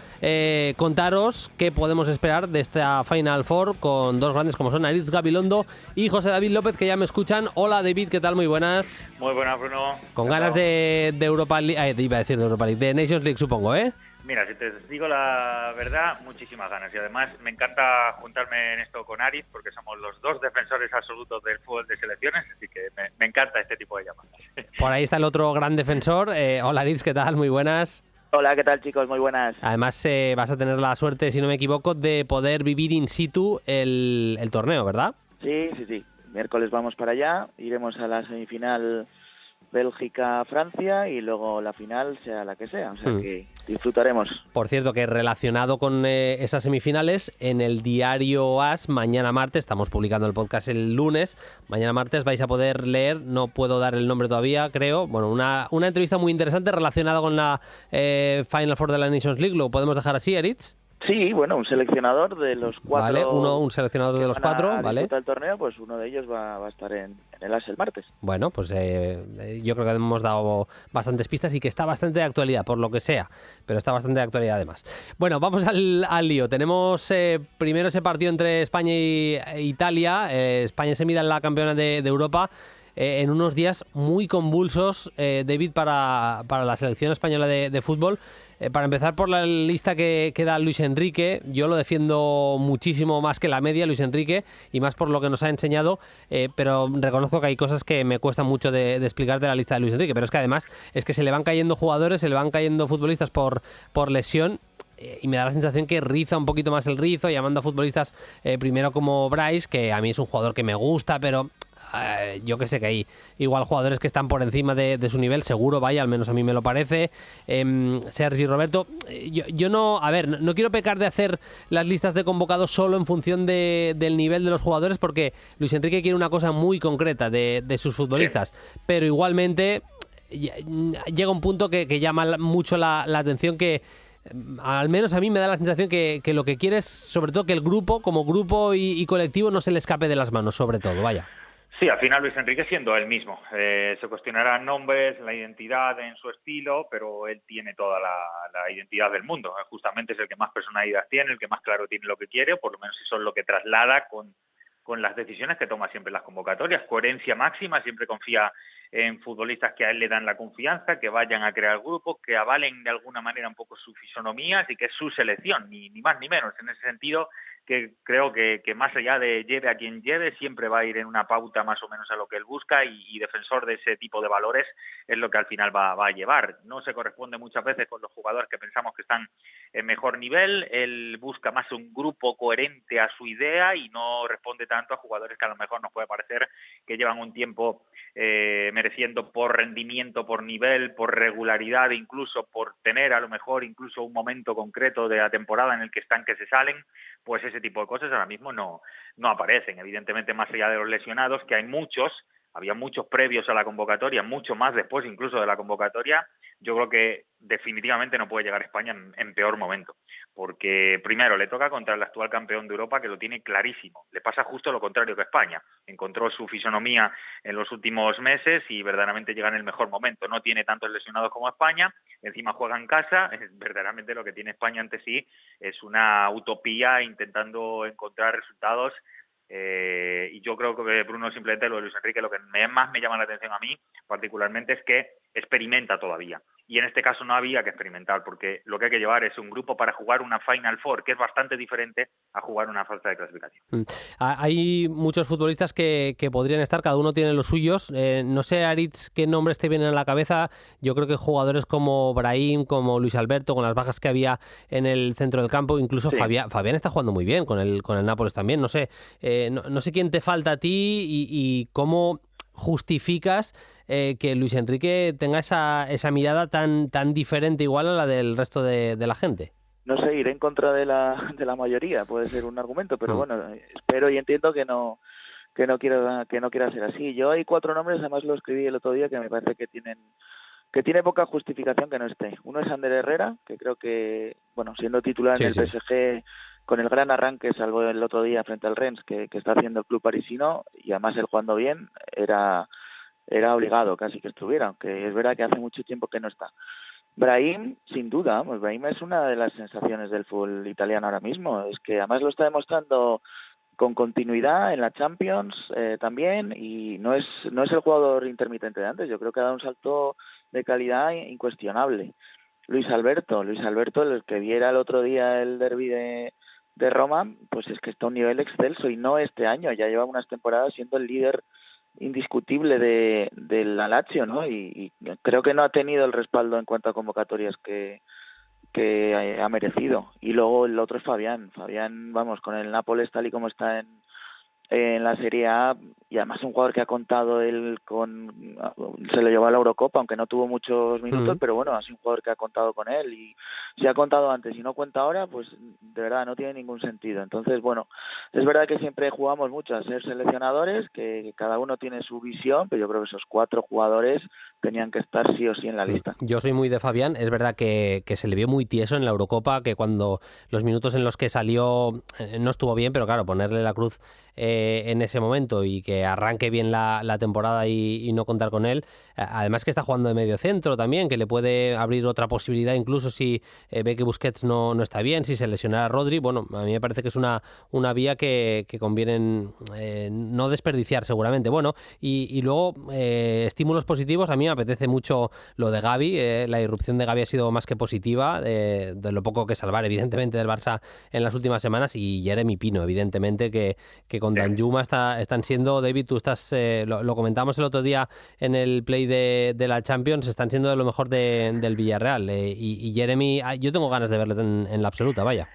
S2: contaros qué podemos esperar de esta Final Four con dos grandes como son Aritz Gabilondo y José David López, que ya me escuchan. Hola David, ¿qué tal? Muy buenas.
S9: Muy buenas, Bruno.
S2: Con ganas de Europa League, iba a decir de Europa League, de Nations League, supongo, ¿eh?
S9: Mira, si te digo la verdad, muchísimas ganas. Y además me encanta juntarme en esto con Aritz, porque somos los dos defensores absolutos del fútbol de selecciones, así que me encanta este tipo de llamadas.
S2: Por ahí está el otro gran defensor. Hola Aritz, ¿qué tal? Muy buenas.
S10: Hola, ¿qué tal, chicos? Muy buenas.
S2: Además vas a tener la suerte, si no me equivoco, de poder vivir in situ el torneo, ¿verdad?
S10: Sí. Miércoles vamos para allá, iremos a la semifinal Bélgica-Francia y luego la final sea la que sea, o sea que disfrutaremos.
S2: Por cierto, que relacionado con esas semifinales, en el diario AS, mañana martes, estamos publicando el podcast el lunes, mañana martes vais a poder leer, no puedo dar el nombre todavía, creo, bueno, una entrevista muy interesante relacionada con la Final Four de la Nations League. ¿Lo podemos dejar así, Aritz?
S10: Sí, bueno, un seleccionador de los cuatro.
S2: Vale, un seleccionador de los cuatro, ¿vale?
S10: El torneo, pues uno de ellos va a estar en el AS el martes.
S2: Bueno, pues yo creo que hemos dado bastantes pistas y que está bastante de actualidad, por lo que sea, pero está bastante de actualidad además. Bueno, vamos al lío. Tenemos primero ese partido entre España e Italia. España se mide en la campeona de Europa. En unos días muy convulsos, David, para la selección española de fútbol. Para empezar por la lista que da Luis Enrique, yo lo defiendo muchísimo más que la media, Luis Enrique, y más por lo que nos ha enseñado, pero reconozco que hay cosas que me cuestan mucho de explicar de la lista de Luis Enrique, pero es que además es que se le van cayendo jugadores, se le van cayendo futbolistas por lesión, y me da la sensación que riza un poquito más el rizo, llamando a futbolistas primero como Bryce, que a mí es un jugador que me gusta, pero yo que sé que hay igual jugadores que están por encima de su nivel, seguro, vaya, al menos a mí me lo parece. Sergi Roberto, yo no quiero pecar de hacer las listas de convocados solo en función del nivel de los jugadores, porque Luis Enrique quiere una cosa muy concreta de sus futbolistas, pero igualmente llega un punto que llama mucho la atención, que al menos a mí me da la sensación que lo que quiere es sobre todo que el grupo, como grupo y colectivo, no se le escape de las manos, sobre todo, vaya.
S9: Sí, al final Luis Enrique siendo él mismo. Se cuestionarán nombres, la identidad en su estilo, pero él tiene toda la identidad del mundo. Justamente es el que más personalidad tiene, el que más claro tiene lo que quiere, por lo menos eso es lo que traslada con las decisiones que toma siempre en las convocatorias. Coherencia máxima, siempre confía en futbolistas que a él le dan la confianza, que vayan a crear grupos, que avalen de alguna manera un poco su fisonomía, así que es su selección, ni más ni menos. En ese sentido, que creo que más allá de lleve a quien lleve, siempre va a ir en una pauta más o menos a lo que él busca, y defensor de ese tipo de valores es lo que al final va a llevar. No se corresponde muchas veces con los jugadores que pensamos que están en mejor nivel, él busca más un grupo coherente a su idea y no responde tanto a jugadores que a lo mejor nos puede parecer que llevan un tiempo mereciendo por rendimiento, por nivel, por regularidad, incluso por tener a lo mejor incluso un momento concreto de la temporada en el que están que se salen, pues ese tipo de cosas ahora mismo no aparecen. Evidentemente, más allá de los lesionados, que hay muchos, había muchos previos a la convocatoria, mucho más después incluso de la convocatoria, yo creo que definitivamente no puede llegar a España en peor momento, porque primero le toca contra el actual campeón de Europa, que lo tiene clarísimo. Le pasa justo lo contrario que España. Encontró su fisonomía en los últimos meses y verdaderamente llega en el mejor momento. No tiene tantos lesionados como España, encima juega en casa. Verdaderamente lo que tiene España ante sí es una utopía intentando encontrar resultados. Y yo creo que Bruno, simplemente lo de Luis Enrique, lo que más me llama la atención a mí particularmente es que experimenta todavía, y en este caso no había que experimentar, porque lo que hay que llevar es un grupo para jugar una Final Four, que es bastante diferente a jugar una fase de clasificación.
S2: Hay muchos futbolistas que podrían estar, cada uno tiene los suyos. No sé, Aritz, qué nombres te vienen a la cabeza. Yo creo que jugadores como Brahim, como Luis Alberto, con las bajas que había en el centro del campo, incluso sí. Fabián está jugando muy bien con el Nápoles también. No sé quién te falta a ti y cómo justificas que Luis Enrique tenga esa mirada tan diferente igual a la del resto de la gente.
S10: No sé, ir en contra de la mayoría puede ser un argumento, pero bueno, espero y entiendo que no quiera ser así. Yo hay 4 nombres, además lo escribí el otro día, que me parece que tiene poca justificación que no esté. Uno es Ander Herrera, que creo que, bueno, siendo titular en el PSG, con el gran arranque, salvo el otro día frente al Rennes, que está haciendo el club parisino, y además él jugando bien, era obligado casi que estuviera, aunque es verdad que hace mucho tiempo que no está. Brahim, sin duda, pues Brahim es una de las sensaciones del fútbol italiano ahora mismo. Es que además lo está demostrando con continuidad en la Champions también, y no es el jugador intermitente de antes. Yo creo que ha dado un salto de calidad incuestionable. Luis Alberto, el que viera el otro día el derbi de Roma, pues es que está a un nivel excelso, y no este año, ya lleva unas temporadas siendo el líder indiscutible del Lazio, ¿no? Y creo que no ha tenido el respaldo en cuanto a convocatorias que ha merecido. Y luego el otro es Fabián, vamos, con el Nápoles tal y como está en la Serie A, y además un jugador que ha contado se lo llevó a la Eurocopa, aunque no tuvo muchos minutos, pero bueno, ha sido un jugador que ha contado con él, y si ha contado antes y no cuenta ahora, pues de verdad no tiene ningún sentido. Entonces, bueno, es verdad que siempre jugamos mucho a ser seleccionadores, que cada uno tiene su visión, pero yo creo que esos 4 jugadores tenían que estar sí o sí en la lista.
S2: Yo soy muy de Fabián, es verdad que se le vio muy tieso en la Eurocopa, que cuando los minutos en los que salió no estuvo bien, pero claro, ponerle la cruz en ese momento y que arranque bien la temporada y no contar con él, además que está jugando de medio centro también, que le puede abrir otra posibilidad incluso si ve que Busquets no está bien, si se lesionara Rodri. Bueno, a mí me parece que es una vía que conviene no desperdiciar seguramente. Bueno, y luego estímulos positivos. A mí me apetece mucho lo de Gavi. La irrupción de Gavi ha sido más que positiva, de lo poco que salvar evidentemente del Barça en las últimas semanas, y Jeremy Pino evidentemente que con Danjuma están siendo, David, tú estás, lo comentamos el otro día en el play de la Champions, están siendo de lo mejor del Villarreal, y Jeremy, yo tengo ganas de verle en la absoluta, vaya.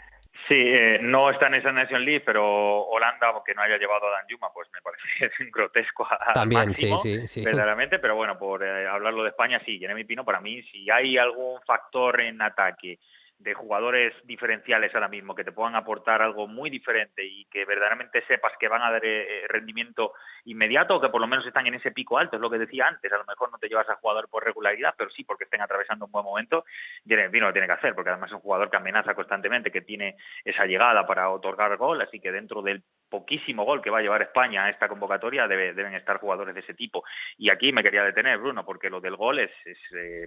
S9: Sí, no está en esa Nation League, pero Holanda, aunque no haya llevado a Danjuma, pues me parece grotesco al máximo, sí. Verdaderamente, pero bueno, por hablarlo de España, sí, Jeremy Pino, para mí, si hay algún factor en ataque de jugadores diferenciales ahora mismo que te puedan aportar algo muy diferente y que verdaderamente sepas que van a dar rendimiento inmediato, o que por lo menos están en ese pico alto, es lo que decía antes, a lo mejor no te llevas a jugador por regularidad, pero sí porque estén atravesando un buen momento. Jeremy Pino lo tiene que hacer, porque además es un jugador que amenaza constantemente, que tiene esa llegada para otorgar gol, así que dentro del poquísimo gol que va a llevar España a esta convocatoria deben estar jugadores de ese tipo. Y aquí me quería detener, Bruno, porque lo del gol es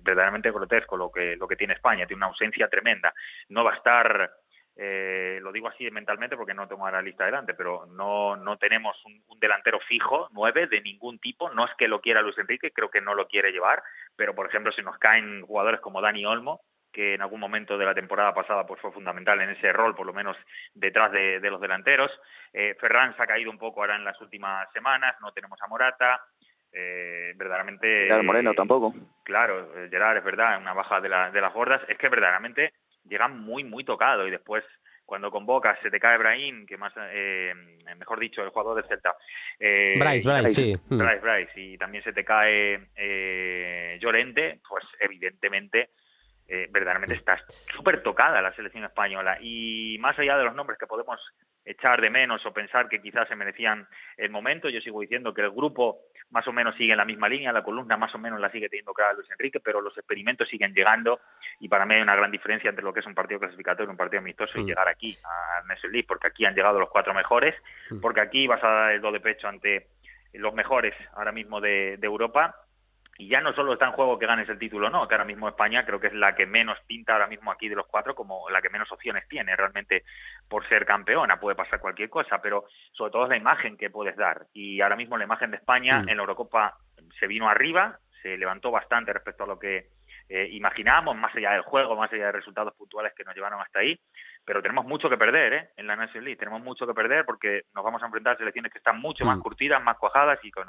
S9: verdaderamente grotesco lo que tiene España, tiene una ausencia tremenda. No va a estar, lo digo así mentalmente porque no tengo la lista delante, pero no tenemos un delantero fijo, 9 de ningún tipo. No es que lo quiera Luis Enrique, creo que no lo quiere llevar, pero por ejemplo si nos caen jugadores como Dani Olmo, que en algún momento de la temporada pasada pues fue fundamental en ese rol, por lo menos detrás de los delanteros. Ferran se ha caído un poco ahora en las últimas semanas, no tenemos a Morata, verdaderamente...
S10: Gerard Moreno tampoco.
S9: Claro, Gerard, es verdad, una baja de las gordas, es que verdaderamente llegan muy, muy tocado, y después cuando convocas se te cae Brahim, que más, mejor dicho, el jugador del Celta.
S2: Bryce, sí.
S9: Bryce, y también se te cae Llorente, pues evidentemente... verdaderamente está súper tocada la selección española, y más allá de los nombres que podemos echar de menos o pensar que quizás se merecían el momento, yo sigo diciendo que el grupo más o menos sigue en la misma línea, la columna más o menos la sigue teniendo clara Luis Enrique, pero los experimentos siguen llegando, y para mí hay una gran diferencia entre lo que es un partido clasificatorio y un partido amistoso y llegar aquí a Nations League, porque aquí han llegado los 4 mejores, porque aquí vas a dar el do de pecho ante los mejores ahora mismo de Europa. Y ya no solo está en juego que ganes el título, no, que ahora mismo España creo que es la que menos pinta ahora mismo aquí de los 4, como la que menos opciones tiene realmente por ser campeona. Puede pasar cualquier cosa, pero sobre todo es la imagen que puedes dar. Y ahora mismo la imagen de España en la Eurocopa se vino arriba, se levantó bastante respecto a lo que imaginábamos, más allá del juego, más allá de resultados puntuales que nos llevaron hasta ahí. pero tenemos mucho que perder en la National League, tenemos mucho que perder porque nos vamos a enfrentar a selecciones que están mucho más curtidas, más cuajadas y con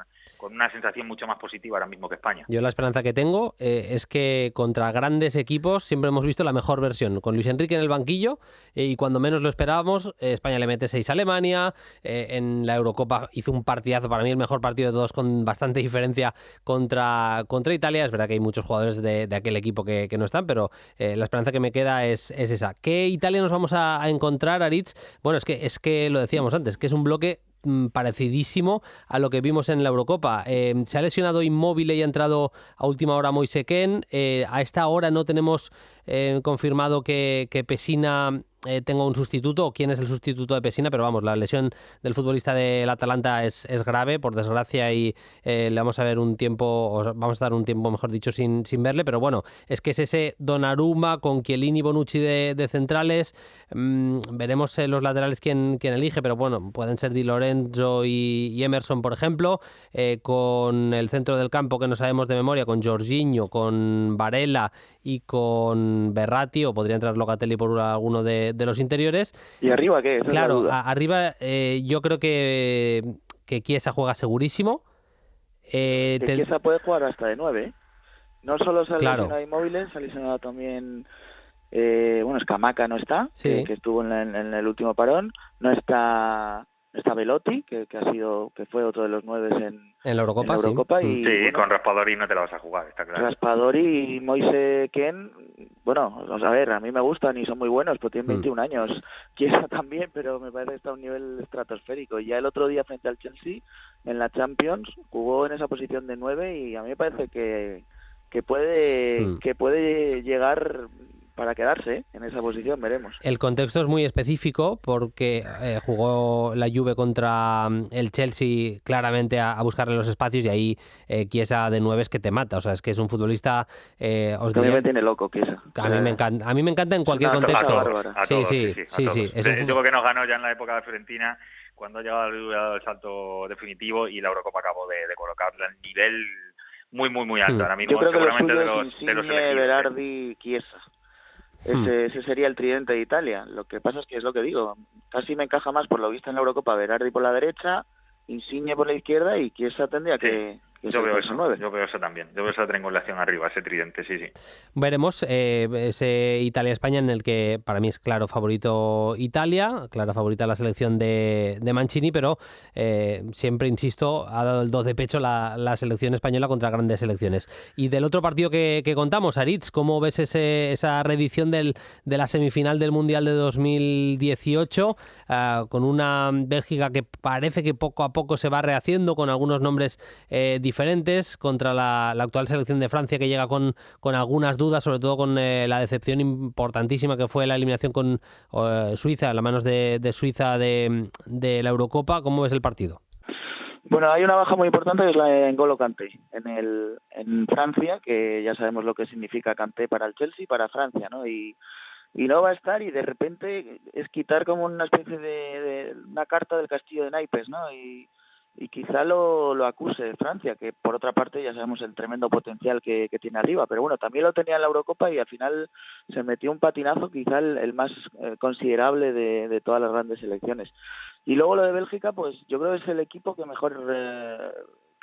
S9: una sensación mucho más positiva ahora mismo que España.
S2: Yo la esperanza que tengo es que contra grandes equipos siempre hemos visto la mejor versión, con Luis Enrique en el banquillo y cuando menos lo esperábamos, España le mete 6 a Alemania, en la Eurocopa hizo un partidazo, para mí el mejor partido de todos con bastante diferencia contra Italia. Es verdad que hay muchos jugadores de aquel equipo que no están, pero la esperanza que me queda es esa. ¿Qué Italia nos vamos a encontrar, Aritz? Bueno, es que lo decíamos antes, que es un bloque parecidísimo a lo que vimos en la Eurocopa. Se ha lesionado Immobile y ha entrado a última hora Moise Kean. A esta hora no tenemos confirmado que Pessina tenga un sustituto o quién es el sustituto de Pessina, pero vamos, la lesión del futbolista del Atalanta es grave, por desgracia, y le vamos a ver un tiempo, o vamos a dar un tiempo, mejor dicho, sin verle, pero bueno, es que es ese Donnarumma con Chiellini, Bonucci de centrales. Veremos los laterales quién elige, pero bueno, pueden ser Di Lorenzo y Emerson, por ejemplo, con el centro del campo que no sabemos de memoria, con Jorginho, con Varela y con Verratti, o podría entrar Locatelli por alguno de los interiores.
S10: ¿Y arriba qué? Esa
S2: claro,
S10: es la duda.
S2: Arriba yo creo que Chiesa juega segurísimo.
S10: Chiesa puede jugar hasta de 9, ¿eh? No solo se ha
S2: Claro.
S10: lesionado Immobile, se ha lesionado también... Scamacca no está,
S2: Sí.
S10: que estuvo en el último parón. No está Velotti, que fue otro de los 9
S2: en la Eurocopa,
S10: sí. Y,
S9: Sí,
S10: bueno,
S9: con Raspadori no te la vas a jugar, está claro.
S10: Raspadori y Moise Kean, bueno, a ver, a mí me gustan y son muy buenos, pero tienen 21 años. Chiesa también, pero me parece que está a un nivel estratosférico. Y ya el otro día frente al Chelsea, en la Champions, jugó en esa posición de 9 y a mí me parece que puede llegar para quedarse en esa posición, veremos.
S2: El contexto es muy específico porque jugó la Juve contra el Chelsea claramente a buscarle los espacios, y ahí Chiesa de 9 es que te mata, o sea, es que es un futbolista...
S10: a mí me tiene loco Chiesa.
S2: A mí me encanta en cualquier contexto. Sí.
S9: Yo creo que nos ganó ya en la época de Fiorentina, cuando llegaba el salto definitivo y la Eurocopa acabó de colocarla en nivel muy alto. Ahora mismo,
S10: yo creo que
S9: seguramente
S10: lo suyo es Insigne, Berardi, Chiesa. Ese sería el tridente de Italia. Lo que pasa es lo que digo, casi me encaja más por lo visto en la Eurocopa Berardi por la derecha, Insigne por la izquierda y Chiesa tendría que
S9: yo veo eso, 9. Yo veo eso también. Yo veo esa triangulación arriba, ese tridente, sí.
S2: Veremos ese Italia-España en el que para mí es claro favorito Italia, clara favorita la selección de Mancini, pero siempre, insisto, ha dado el do de pecho la selección española contra grandes selecciones. Y del otro partido que contamos, Aritz, ¿cómo ves esa reedición de la semifinal del Mundial de 2018 con una Bélgica que parece que poco a poco se va rehaciendo con algunos nombres diferentes contra la actual selección de Francia, que llega con algunas dudas, sobre todo con la decepción importantísima que fue la eliminación con Suiza, a las manos de Suiza de la Eurocopa? ¿Cómo ves el partido?
S10: Bueno, hay una baja muy importante, que es la de N'Golo Kanté en Francia, que ya sabemos lo que significa Kanté para el Chelsea y para Francia, ¿no? Y no va a estar, y de repente es quitar como una especie de una carta del castillo de naipes, ¿no? Y quizá lo acuse Francia, que por otra parte ya sabemos el tremendo potencial que tiene arriba, pero bueno, también lo tenía en la Eurocopa y al final se metió un patinazo, quizá el más considerable de todas las grandes selecciones. Y luego lo de Bélgica, pues yo creo que es el equipo que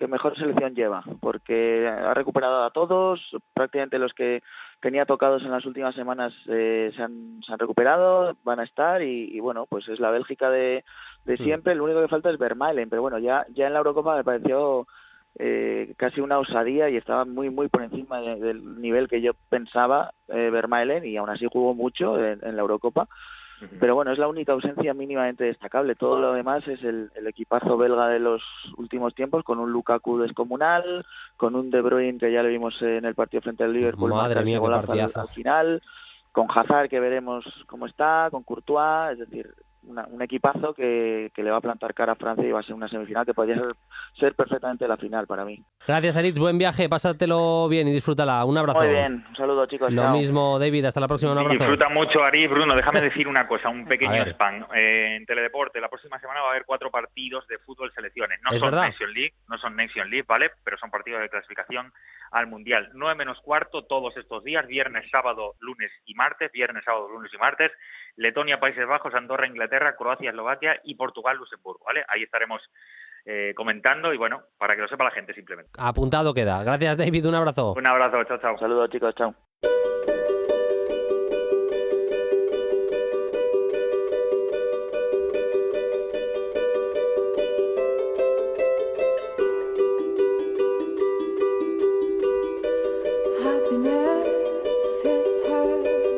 S10: mejor selección lleva, porque ha recuperado a todos, prácticamente los que tenía tocados en las últimas semanas se han recuperado, van a estar y bueno, pues es la Bélgica de siempre. Lo único que falta es Vermaelen, pero bueno, ya en la Eurocopa me pareció casi una osadía y estaba muy por encima del nivel que yo pensaba Vermaelen, y aún así jugó mucho en la Eurocopa. Pero bueno, es la única ausencia mínimamente destacable. Todo lo demás es el equipazo belga de los últimos tiempos, con un Lukaku descomunal, con un De Bruyne que ya le vimos en el partido frente al Liverpool,
S2: madre mía, qué partidazo
S10: al final, con Hazard que veremos cómo está, con Courtois, es decir, un equipazo que le va a plantar cara a Francia y va a ser una semifinal que podría ser perfectamente la final para mí.
S2: Gracias, Aritz, buen viaje, pásatelo bien y disfrútala. Un abrazo.
S10: Muy bien, un saludo, chicos.
S2: Lo
S10: chao.
S2: mismo, David, hasta la próxima, un abrazo.
S9: Disfruta mucho, Aritz. Bruno, déjame decir una cosa, un pequeño spam. En Teledeporte, la próxima semana va a haber 4 partidos de fútbol selecciones. No son Nation League, ¿vale? Pero son partidos de clasificación al Mundial. 9 menos cuarto todos estos días, viernes, sábado, lunes y martes, Letonia, Países Bajos, Andorra, Inglaterra, Croacia, Eslovaquia y Portugal, Luxemburgo, ¿vale? Ahí estaremos comentando y bueno, para que lo sepa la gente simplemente.
S2: Apuntado queda. Gracias, David, un abrazo.
S9: Un abrazo, chao, chao.
S10: Saludos, chicos, chao.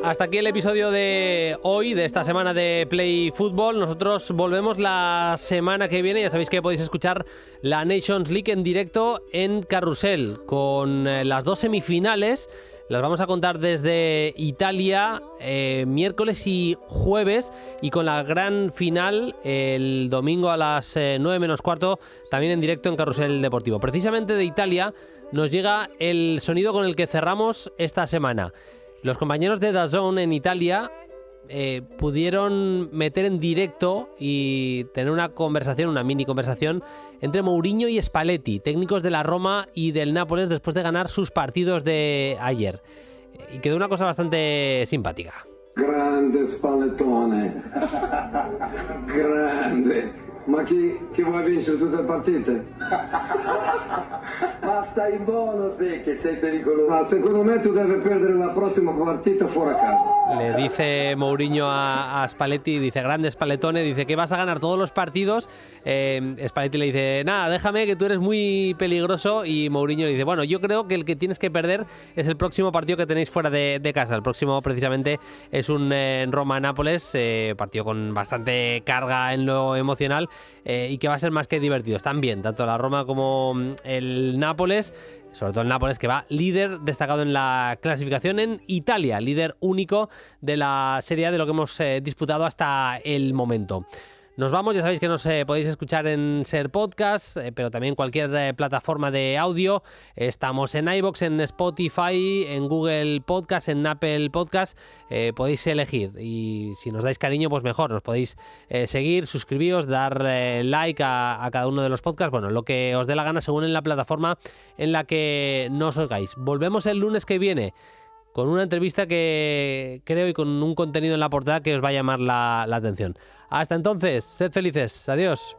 S2: Hasta aquí el episodio de hoy, de esta semana de Play Fútbol. Nosotros volvemos la semana que viene. Ya sabéis que podéis escuchar la Nations League en directo en Carrusel, con las 2 semifinales. Las vamos a contar desde Italia miércoles y jueves, y con la gran final el domingo a las 9 menos cuarto, también en directo en Carrusel Deportivo. Precisamente de Italia nos llega el sonido con el que cerramos esta semana. Los compañeros de DAZN en Italia pudieron meter en directo y tener una conversación, una mini conversación entre Mourinho y Spalletti, técnicos de la Roma y del Nápoles, después de ganar sus partidos de ayer. Y quedó una cosa bastante simpática.
S11: Grande Spallettone, grande. Ma chi vuoi vincere tutte le partite? Ma stai buono te che sei pericoloso. Ma secondo me tu devi perdere la prossima partita fuera casa.
S2: Le dice Mourinho a Spalletti, dice, grande Spallettone, dice que vas a ganar todos los partidos. Spalletti le dice, nada, déjame que tú eres muy peligroso, y Mourinho le dice, bueno, yo creo que el que tienes que perder es el próximo partido que tenéis fuera de casa. El próximo precisamente es un Roma-Nápoles, partido con bastante carga en lo emocional, y que va a ser más que divertido. Están bien, tanto la Roma como el Nápoles, sobre todo el Nápoles, que va líder destacado en la clasificación en Italia, líder único de la Serie A de lo que hemos disputado hasta el momento. Nos vamos, ya sabéis que nos podéis escuchar en Ser Podcast, pero también cualquier plataforma de audio. Estamos en iVoox, en Spotify, en Google Podcast, en Apple Podcast. Podéis elegir, y si nos dais cariño, pues mejor. Nos podéis seguir, suscribiros, dar like a cada uno de los podcasts. Bueno, lo que os dé la gana según en la plataforma en la que nos oigáis. Volvemos el lunes que viene con una entrevista que creo, y con un contenido en la portada que os va a llamar la atención. Hasta entonces, sed felices. Adiós.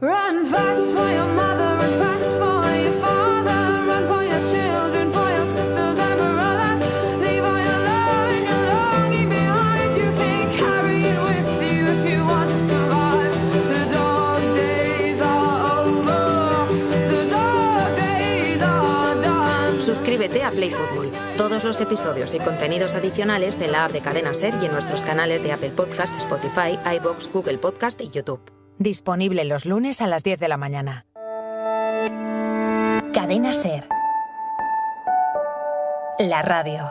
S7: Run fast for your mother, run fast for your father, run for your children, for your sisters and brothers. Leave all your love and your longing behind. You can't carry it with you if you want to survive. The dog days are over, the dog days are done.
S12: Suscríbete a Play Fútbol. Todos los episodios y contenidos adicionales en la app de Cadena Ser y en nuestros canales de Apple Podcast, Spotify, iVoox, Google Podcast y YouTube.
S13: Disponible los lunes a las 10 de la mañana. Cadena Ser. La radio.